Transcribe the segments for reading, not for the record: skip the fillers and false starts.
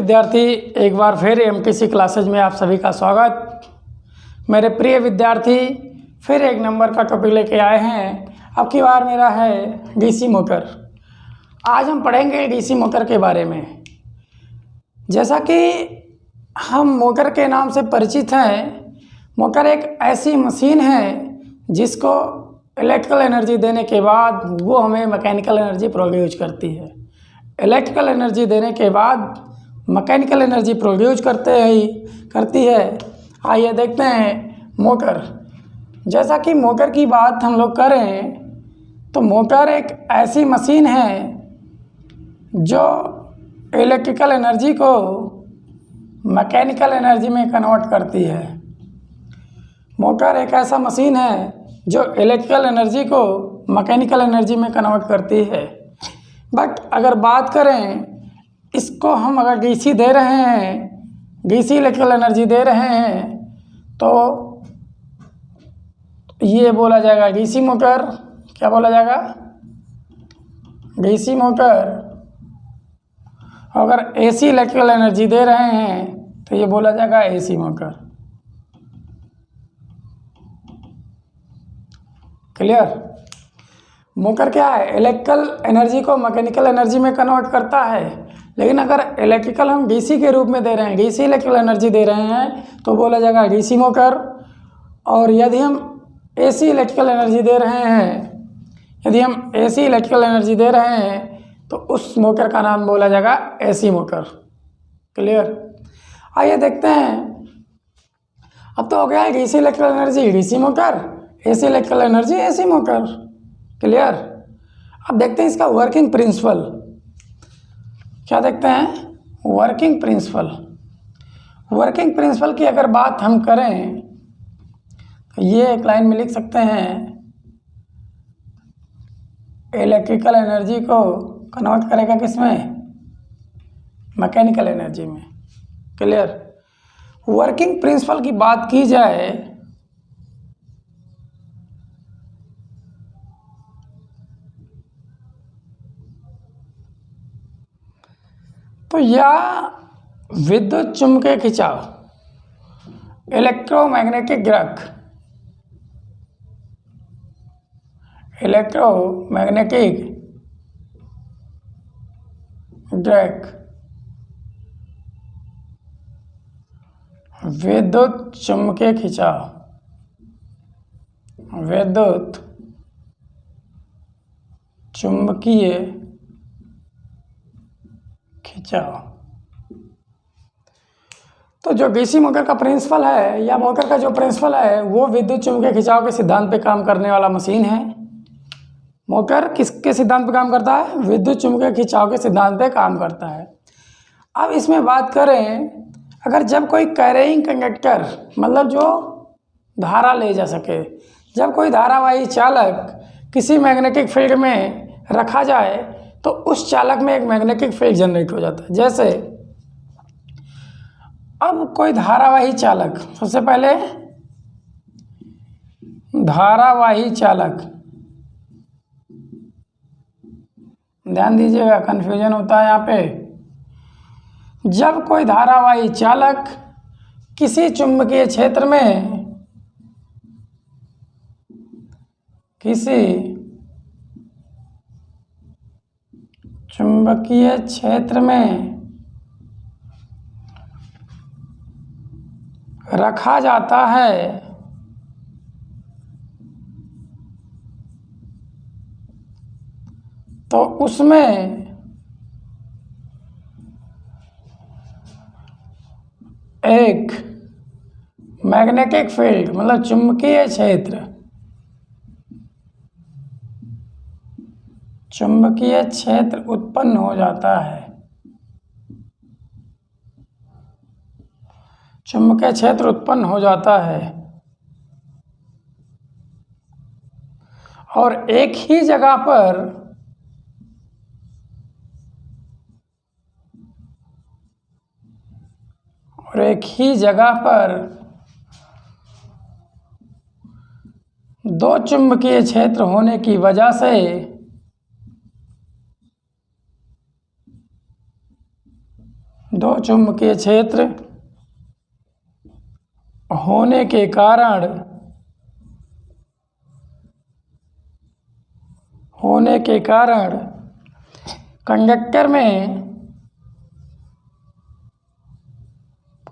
विद्यार्थी, एक बार फिर एमटीसी क्लासेज में आप सभी का स्वागत। मेरे प्रिय विद्यार्थी, फिर एक नंबर का टॉपिक लेके आए हैं। अब की बार मेरा है डीसी मोटर। आज हम पढ़ेंगे डीसी मोटर के बारे में। जैसा कि हम मोटर के नाम से परिचित हैं, मोटर एक ऐसी मशीन है जिसको इलेक्ट्रिकल एनर्जी देने के बाद वो हमें मैकेनिकल एनर्जी प्रोड्यूस करती है। इलेक्ट्रिकल एनर्जी देने के बाद मैकेनिकल एनर्जी प्रोड्यूस करती है। आइए देखते हैं मोटर। जैसा कि मोटर की बात हम लोग करें तो मोटर एक ऐसी मशीन है जो इलेक्ट्रिकल एनर्जी को मैकेनिकल एनर्जी में कन्वर्ट करती है। मोटर एक ऐसा मशीन है जो इलेक्ट्रिकल एनर्जी को मैकेनिकल एनर्जी में कन्वर्ट करती है। बट अगर बात करें, इसको हम अगर डीसी दे रहे हैं, डीसी इलेक्ट्रिकल एनर्जी दे रहे हैं, तो ये बोला जाएगा डीसी मोटर। क्या बोला जाएगा? DC motor. अगर एसी इलेक्ट्रिकल एनर्जी दे रहे हैं तो ये बोला जाएगा एसी मोटर। क्लियर? मोटर क्या है? इलेक्ट्रिकल एनर्जी को मैकेनिकल एनर्जी में कन्वर्ट करता है। लेकिन अगर इलेक्ट्रिकल हम डीसी के रूप में दे रहे हैं, डीसी इलेक्ट्रिकल एनर्जी दे रहे हैं, तो बोला जाएगा डीसी मोटर। और यदि हम एसी इलेक्ट्रिकल एनर्जी दे रहे हैं, तो उस मोटर का नाम बोला जाएगा एसी मोटर। क्लियर? आइए देखते हैं। अब तो हो गया है DC electrical energy DC motor, AC electrical energy AC motor. Clear? अब देखते हैं इसका वर्किंग प्रिंसिपल। क्या देखते हैं? Working principle. वर्किंग प्रिंसिपल की अगर बात हम करें तो ये एक लाइन में लिख सकते हैं, इलेक्ट्रिकल एनर्जी को कन्वर्ट करेगा किसमें? मैकेनिकल एनर्जी में। क्लियर? वर्किंग प्रिंसिपल की बात की जाए तो या विद्युत चुम्बकीय खिंचाव, इलेक्ट्रोमैग्नेटिक ड्रैग, विद्युत चुम्बकीय खिंचाव। तो जो डीसी मोटर का प्रिंसिपल है या मोटर का जो प्रिंसिपल है वो विद्युत चुम्बकीय खिंचाव के सिद्धांत पे काम करने वाला मशीन है। मोटर किसके सिद्धांत पे काम करता है? विद्युत चुम्बकीय खिंचाव के सिद्धांत पे काम करता है। अब इसमें बात करें, अगर जब कोई कैरिंग कंडक्टर, मतलब जो धारा ले जा सके, जब कोई धारावाही चालक किसी मैग्नेटिक फील्ड में रखा जाए तो उस चालक में एक मैग्नेटिक फील्ड जनरेट हो जाता है। जैसे अब कोई धारावाही चालक, सबसे पहले धारावाही चालक, ध्यान दीजिएगा कन्फ्यूजन होता है यहाँ पे। जब कोई धारावाही चालक किसी चुंबकीय क्षेत्र में रखा जाता है तो उसमें एक मैग्नेटिक फील्ड, मतलब चुंबकीय क्षेत्र उत्पन्न हो जाता है। चुंबकीय क्षेत्र उत्पन्न हो जाता है और एक ही जगह पर दो चुंबकीय क्षेत्र होने की वजह से दो चुंबकीय क्षेत्र होने के कारण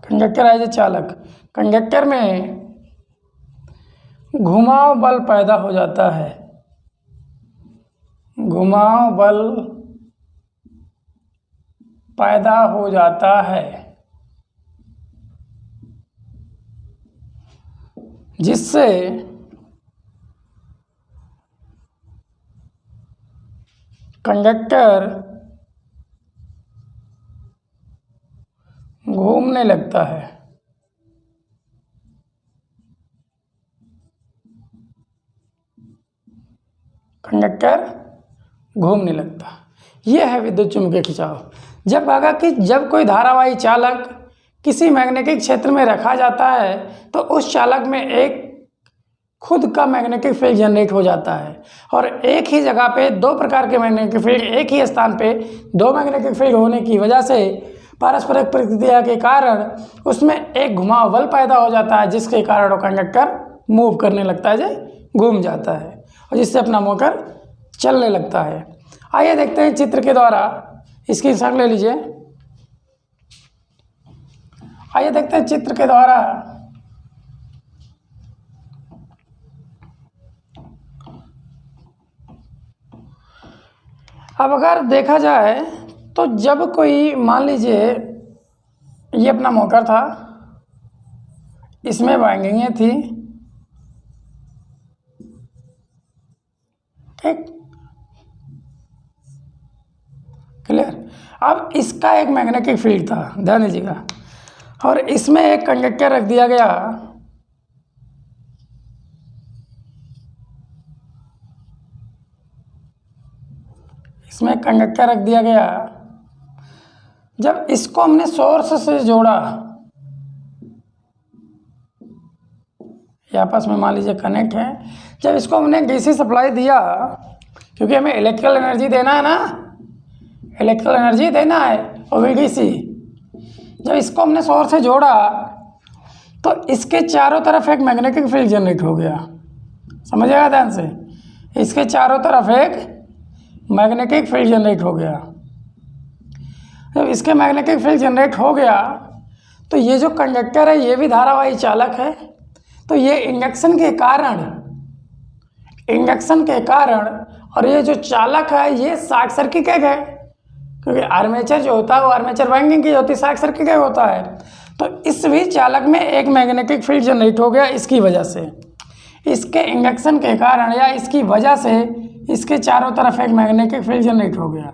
कंडक्टर एज ए चालक, कंडक्टर में घुमाव बल पैदा हो जाता है। घुमाव बल पैदा हो जाता है जिससे कंडक्टर घूमने लगता है। कंडक्टर घूमने लगता है, यह है विद्युत चुम्बकीय खिंचाव। जब कोई धारावाही चालक किसी मैग्नेटिक क्षेत्र में रखा जाता है तो उस चालक में एक खुद का मैग्नेटिक फील्ड जनरेट हो जाता है और एक ही जगह पे दो प्रकार के मैग्नेटिक फील्ड, एक ही स्थान पे दो मैग्नेटिक फील्ड होने की वजह से पारस्परिक प्रतिक्रिया के कारण उसमें एक घुमाव बल पैदा हो जाता है, जिसके कारण वो कंडक्टर मूव करने लगता है, घूम जाता है और जिससे अपना मोटर चलने लगता है। आइए देखते हैं चित्र के द्वारा, इसकी शक्ल ले लीजिए। आइए देखते हैं चित्र के द्वारा अब अगर देखा जाए तो जब कोई, मान लीजिए ये अपना मोटर था, इसमें वाइंडिंगें थी, ठीक, क्लियर। अब इसका एक मैग्नेटिक फील्ड था, ध्यान दीजिएगा, और इसमें एक कंडक्टर रख दिया गया। इसमें कंडक्टर रख दिया गया। जब इसको हमने सोर्स से जोड़ा, ये आपस में मान लीजिए कनेक्ट है, जब इसको हमने डीसी सप्लाई दिया, क्योंकि हमें इलेक्ट्रिकल एनर्जी देना है ना, इलेक्ट्रिकल एनर्जी देना है और भी डीसी। जब इसको हमने सोर्स से जोड़ा तो इसके चारों तरफ एक मैग्नेटिक फील्ड जनरेट हो गया, समझिएगा ध्यान से, इसके चारों तरफ एक मैग्नेटिक फील्ड जनरेट हो गया। जब इसके मैग्नेटिक फील्ड जनरेट हो गया तो ये जो कंडक्टर है ये भी धारावाही चालक है, तो ये इंडक्शन के कारण और ये जो चालक है ये शॉर्ट सर्किट है, क्योंकि आर्मेचर जो होता है वो आर्मेचर वाइंडिंग की होती है, शॉर्ट सर्किट होता है। तो इस भी चालक में एक मैग्नेटिक फील्ड जनरेट हो गया, इसकी वजह से, इसके इंडक्शन के कारण या इसकी वजह से इसके चारों तरफ एक मैग्नेटिक फील्ड जनरेट हो गया।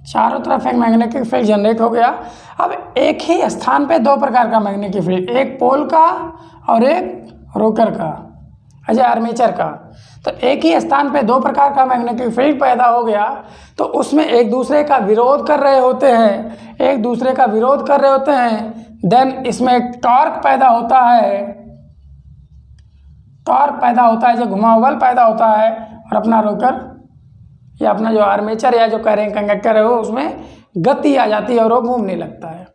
चारों तरफ एक मैग्नेटिक फील्ड जनरेट हो गया। अब एक ही स्थान पे दो प्रकार का मैग्नेटिक फील्ड, एक पोल का और एक रोटर का, अजय आर्मेचर का, तो एक ही स्थान पे दो प्रकार का मैग्नेटिक फील्ड पैदा हो गया, तो उसमें एक दूसरे का विरोध कर रहे होते हैं, देन इसमें एक टॉर्क पैदा होता है, जो घुमाव बल पैदा होता है और अपना रोटर या अपना जो आर्मेचर या जो कह रहे हैं कंडक्टर है वो उसमें गति आ जाती है और वो घूमने लगता है।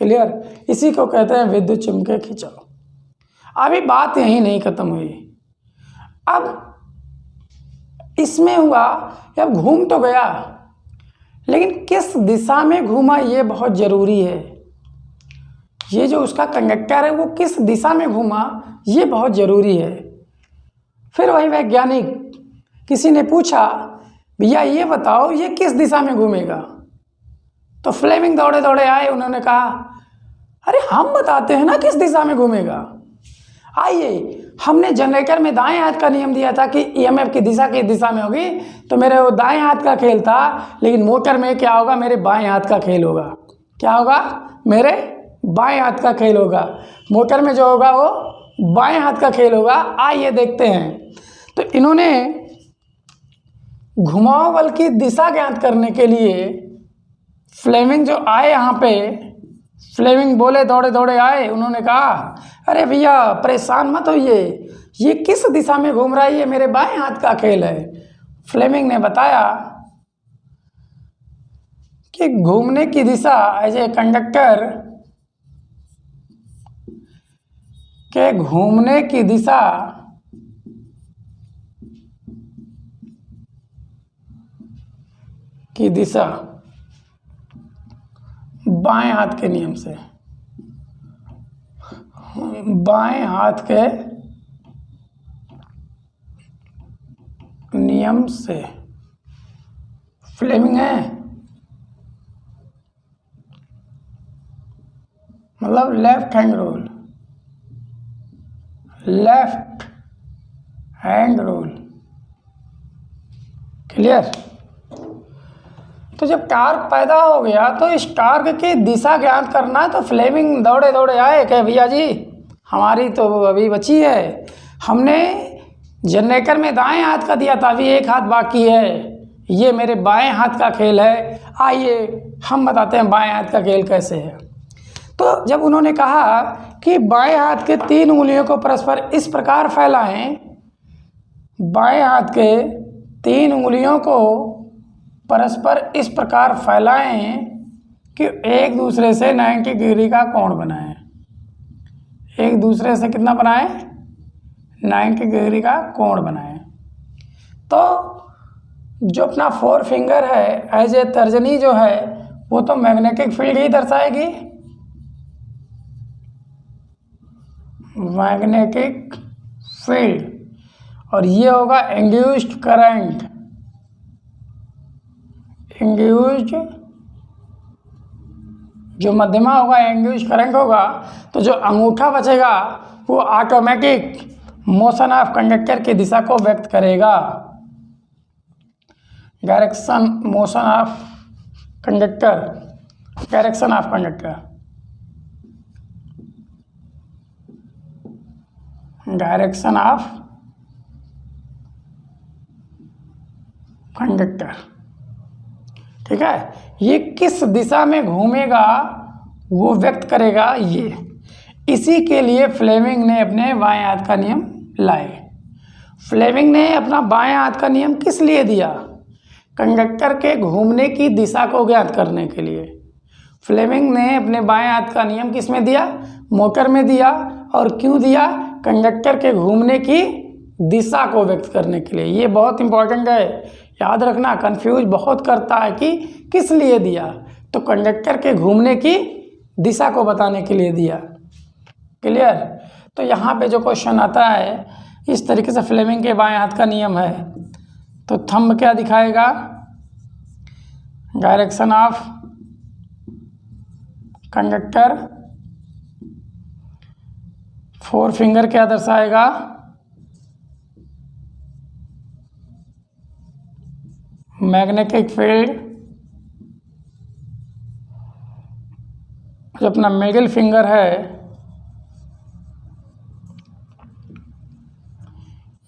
क्लियर, इसी को कहते हैं विद्युत चुम्बकीय खिंचाव। अभी बात यहीं नहीं खत्म हुई, अब इसमें हुआ, अब घूम तो गया लेकिन किस दिशा में घूमा ये बहुत ज़रूरी है। ये जो उसका कंडक्टर है वो किस दिशा में घूमा ये बहुत ज़रूरी है। फिर वही वैज्ञानिक, किसी ने पूछा भैया ये बताओ ये किस दिशा में घूमेगा, तो फ्लेमिंग दौड़े दौड़े आए, उन्होंने कहा अरे हम बताते हैं ना किस दिशा में घूमेगा। आइए, हमने जनरेटर में दाएं हाथ का नियम दिया था कि ईएमएफ की दिशा किस दिशा में होगी, तो मेरे वो दाएं हाथ का खेल था, लेकिन मोटर में क्या होगा, मेरे बाएं हाथ का खेल होगा। क्या होगा, मेरे बाएं हाथ का खेल होगा। मोटर में जो होगा वो बाएं हाथ का खेल होगा। आइए देखते हैं। तो इन्होंने घुमाव बल की दिशा ज्ञात करने के लिए फ्लेमिंग जो आए यहाँ पे, फ्लेमिंग बोले दौड़े दौड़े आए, उन्होंने कहा अरे भैया परेशान मत होइए, ये किस दिशा में घूम रहा है, ये मेरे बाएं हाथ का खेल है। फ्लेमिंग ने बताया कि घूमने की दिशा एज ए कंडक्टर के घूमने की दिशा बाएं हाथ के नियम से, बाएं हाथ के नियम से फ्लेमिंग है, मतलब left hand rule, left hand rule. Clear? तो जब टार्क पैदा हो गया तो इस टार्क की दिशा ज्ञात करना है, तो फ्लेमिंग दौड़े दौड़े आए कि भैया जी हमारी तो अभी बची है, हमने जनरेटर में दाएं हाथ का दिया था, अभी एक हाथ बाकी है, ये मेरे बाएं हाथ का खेल है, आइए हम बताते हैं बाएं हाथ का खेल कैसे है। तो जब उन्होंने कहा कि बाएं हाथ के 3 उंगलियों को परस्पर इस प्रकार फैलाएं, बाएं हाथ के 3 उंगलियों को परस्पर इस प्रकार फैलाएं कि एक दूसरे से 90 डिग्री का कोण बनाएं, एक दूसरे से कितना बनाएं? 90 डिग्री का कोण बनाएं। तो जो अपना 4 फिंगर है एज ए तर्जनी जो है वो तो मैग्नेटिक फील्ड ही दर्शाएगी, मैग्नेटिक फील्ड, और ये होगा इंड्यूस्ड करंट, इंड्यूस्ड जो मध्यमा होगा इंड्यूस्ड करंट होगा। तो जो अंगूठा बचेगा वो ऑटोमेटिक मोशन ऑफ कंडक्टर की दिशा को व्यक्त करेगा, direction motion of conductor, direction of conductor, direction of conductor. ठीक है, ये किस दिशा में घूमेगा वो व्यक्त करेगा ये। इसी के लिए फ्लेमिंग ने अपने बाएं हाथ का नियम लाए। फ्लेमिंग ने अपना बाएं हाथ का नियम किस लिए दिया? कंडक्टर के घूमने की दिशा को ज्ञात करने के लिए। फ्लेमिंग ने अपने बाएं हाथ का नियम किस में दिया? मोटर में दिया। और क्यों दिया? कंडक्टर के घूमने की दिशा को व्यक्त करने के लिए। ये बहुत इंपॉर्टेंट है, याद रखना, कंफ्यूज बहुत करता है कि किस लिए दिया। तो कंडक्टर के घूमने की दिशा को बताने के लिए दिया। क्लियर? तो यहाँ पे जो क्वेश्चन आता है इस तरीके से फ्लेमिंग के बाएं हाथ का नियम है, तो थंब क्या दिखाएगा? Direction of conductor. 4 फिंगर क्या दर्शाएगा? Magnetic field. जो अपना मिडिल फिंगर है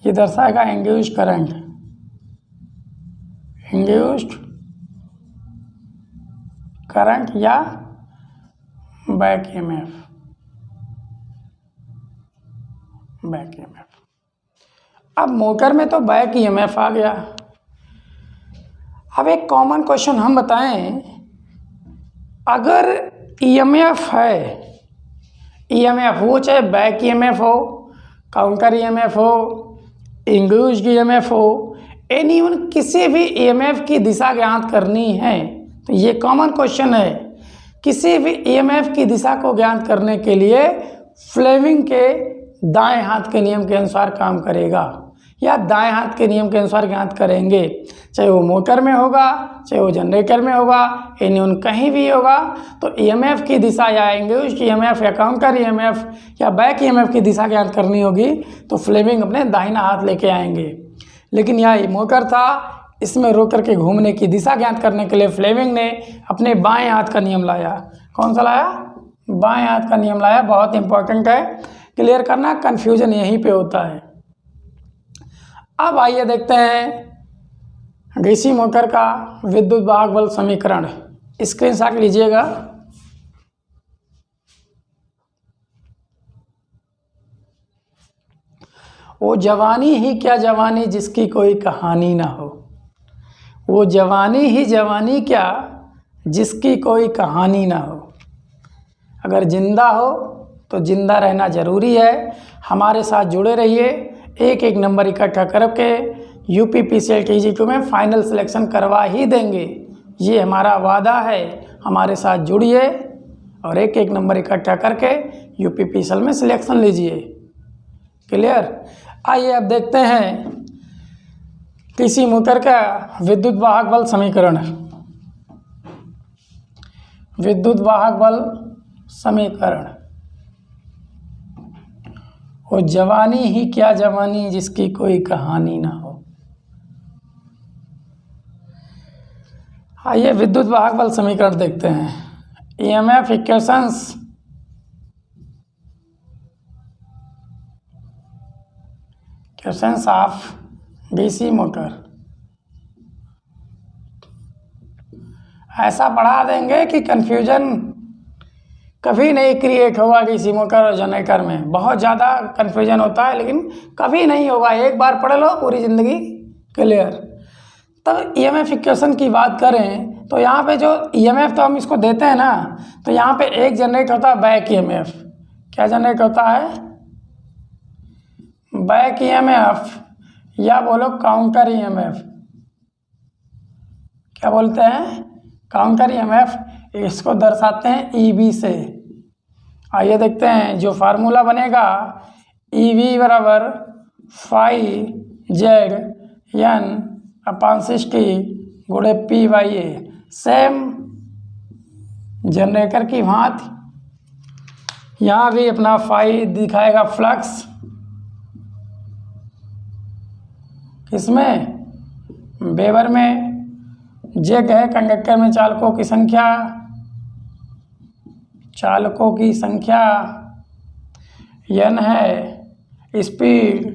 ये दर्शाएगा इंड्यूस्ड करंट, इंड्यूस्ड करंट या बैक ईएमएफ, बैक ईएमएफ। अब मोटर में तो बैक ईएमएफ आ गया। अब एक कॉमन क्वेश्चन हम बताएं, अगर ईएमएफ है, ईएमएफ वो चाहे बैक ईएमएफ हो, काउंटर ईएमएफ हो, इंड्यूस्ड ईएमएफ हो, एनीवन किसी भी ईएमएफ की दिशा ज्ञात करनी है तो ये कॉमन क्वेश्चन है। किसी भी ईएमएफ की दिशा को ज्ञात करने के लिए फ्लेमिंग के दाएं हाथ के नियम के अनुसार काम करेगा या दाएं हाथ के नियम के अनुसार ज्ञात करेंगे, चाहे वो मोटर में होगा, चाहे वो जनरेटर में होगा, एनीवन कहीं भी होगा। तो ईएमएफ की दिशा या इंड्यूस्ड ईएमएफ या काउंटर ईएमएफ या बैक ईएमएफ की दिशा ज्ञात करनी होगी तो फ्लेमिंग अपने दाहिना हाथ लेके आएंगे। लेकिन यह मोटर था, इसमें रोटर के घूमने की दिशा ज्ञात करने के लिए फ्लेमिंग ने अपने बाएं हाथ का नियम लाया। कौन सा लाया? बाएं हाथ का नियम लाया। बहुत इंपॉर्टेंट है, क्लियर करना, कन्फ्यूजन यहीं पे होता है। अब आइए देखते हैं डीसी मोटर का विद्युत वाहक बल समीकरण। स्क्रीनशॉट लीजिएगा। वो जवानी ही क्या जवानी जिसकी कोई कहानी ना हो, वो जवानी ही जवानी क्या जिसकी कोई कहानी ना हो। अगर ज़िंदा हो तो ज़िंदा रहना ज़रूरी है। हमारे साथ जुड़े रहिए, एक एक नंबर इकट्ठा करके UPPCL TG2 में फ़ाइनल सिलेक्शन करवा ही देंगे, ये हमारा वादा है। हमारे साथ जुड़िए और एक एक नंबर इकट्ठा करके UPPCL में सिलेक्शन लीजिए। क्लियर? आइए अब देखते हैं DC मोटर का विद्युत वाहक बल समीकरण। विद्युत वाहक बल समीकरण। वो जवानी ही क्या जवानी जिसकी कोई कहानी ना हो। आइए विद्युत वाहक बल समीकरण देखते हैं। EMF equations of DC motor. ऐसा बढ़ा देंगे कि कंफ्यूजन कभी नहीं क्रिएट होगा DC मोटर और जनरेटर में। बहुत ज़्यादा कंफ्यूजन होता है लेकिन कभी नहीं होगा, एक बार पढ़ लो पूरी ज़िंदगी क्लियर। तो EMF इक्वेशन की बात करें तो यहाँ पे जो EMF तो हम इसको देते हैं ना, तो यहाँ पे एक जनरेट होता है बैक EMF। क्या जनरेट होता है? बैक EMF या बोलो काउंटर EMF। क्या बोलते हैं? Counter EMF। इसको दर्शाते हैं EB से। आइए देखते हैं जो फार्मूला बनेगा, EB बराबर φZN/60 गुणे P/A। सेम जनरेटर की भांति यहाँ भी अपना फाई दिखाएगा फ्लक्स, किसमें? वेबर में। जेग है कंडक्टर में चालकों की संख्या, N है स्पीड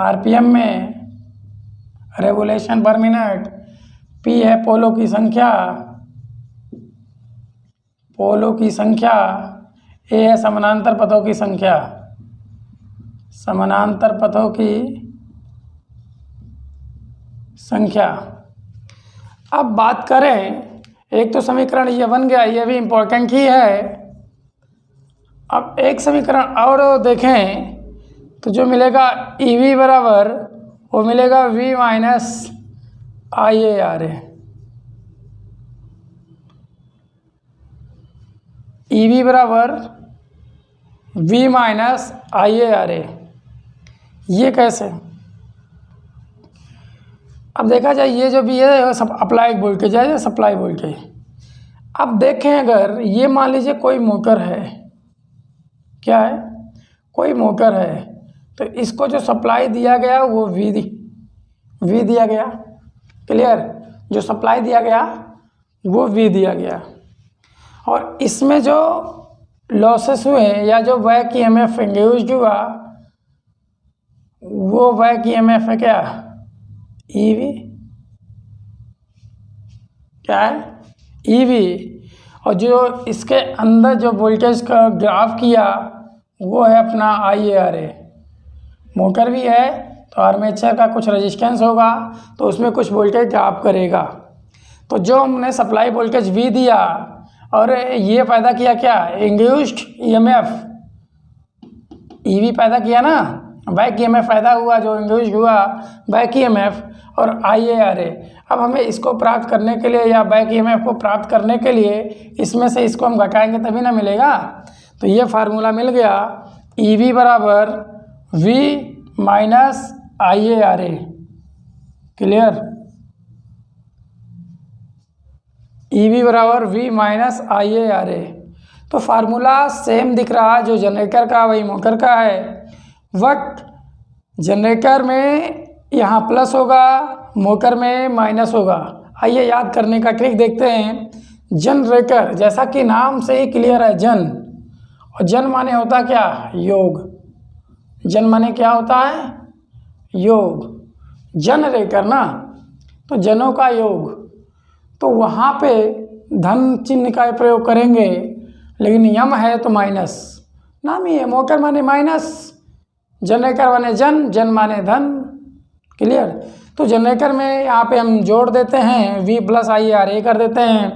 RPM में, रेवोल्यूशन पर मिनट। P है पोलो की संख्या। A है समानांतर पथों की संख्या। अब बात करें, एक तो समीकरण ये बन गया, ये भी इम्पोर्टेंट ही है। अब एक समीकरण और देखें तो जो मिलेगा EV बराबर वो मिलेगा V माइनस IARA। EV बराबर V माइनस IARA। ये कैसे? अब देखा जाए ये जो भी है सब अप्लाइड वोल्टेज है, सप्लाई वोल्टेज। अब देखें अगर ये मान लीजिए कोई मोटर है, क्या है? कोई मोटर है, तो इसको जो सप्लाई दिया गया वो V दिया गया। क्लियर? जो सप्लाई दिया गया वो V दिया गया, और इसमें जो लॉसेस हुए या जो बैक EMF इंड्यूस्ड हुआ वो बैक EMF है क्या? EV। क्या है? EV। और जो इसके अंदर जो वोल्टेज का ग्राफ किया वो है अपना IARA। मोटर भी है तो आर्मेचर का कुछ रेजिस्टेंस होगा तो उसमें कुछ वोल्टेज ड्रॉप करेगा। तो जो हमने सप्लाई वोल्टेज V दिया और ये पैदा किया क्या? इंड्यूस्ड EMF EV पैदा किया ना, बैक EMF पैदा हुआ जो इंड्यूस्ड हुआ बैक EMF और IARA। अब हमें इसको प्राप्त करने के लिए या बैक EMF को प्राप्त करने के लिए इसमें से इसको हम घटाएंगे तभी ना मिलेगा। तो ये फार्मूला मिल गया, EV बराबर V minus IARA। Clear? EV बराबर V माइनस IARA। तो फार्मूला सेम दिख रहा है, जो जनरेटर का वही मोटर का है। बट जनरेटर में यहाँ प्लस होगा, मोटर में माइनस होगा। आइए याद करने का ट्रिक देखते हैं। जनरेटर जैसा कि नाम से ही क्लियर है, जन, और जन माने होता क्या? योग। जन माने क्या होता है? योग। जनरेटर ना, तो जनों का योग, तो वहाँ पे धन चिन्ह का प्रयोग करेंगे, लेकिन यम है तो माइनस। नाम ही है, मोटर माने माइनस, जनरेटर माने जन, जन माने धन। क्लियर? तो जनरेटर में यहाँ पे हम जोड़ देते हैं V प्लस IARA कर देते हैं।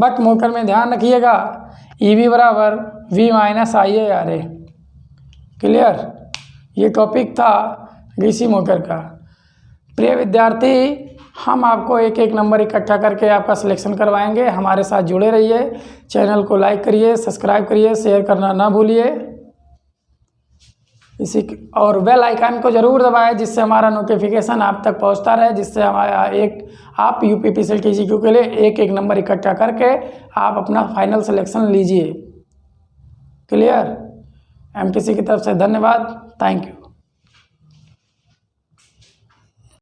बट मोकर में ध्यान रखिएगा EB बराबर V माइनस IARA। क्लियर, ये टॉपिक था डीसी मोकर का। प्रिय विद्यार्थी, हम आपको एक एक नंबर इकट्ठा करके आपका सिलेक्शन करवाएंगे। हमारे साथ जुड़े रहिए, चैनल को लाइक करिए, सब्सक्राइब करिए, शेयर करना ना भूलिए। और बेल आइकन को ज़रूर दबाएं जिससे हमारा नोटिफिकेशन आप तक पहुंचता रहे, जिससे हमारा आप UPPCL TGQ के लिए एक एक नंबर इकट्ठा करके आप अपना फाइनल सिलेक्शन लीजिए। क्लियर। MTC की तरफ से धन्यवाद। Thank you.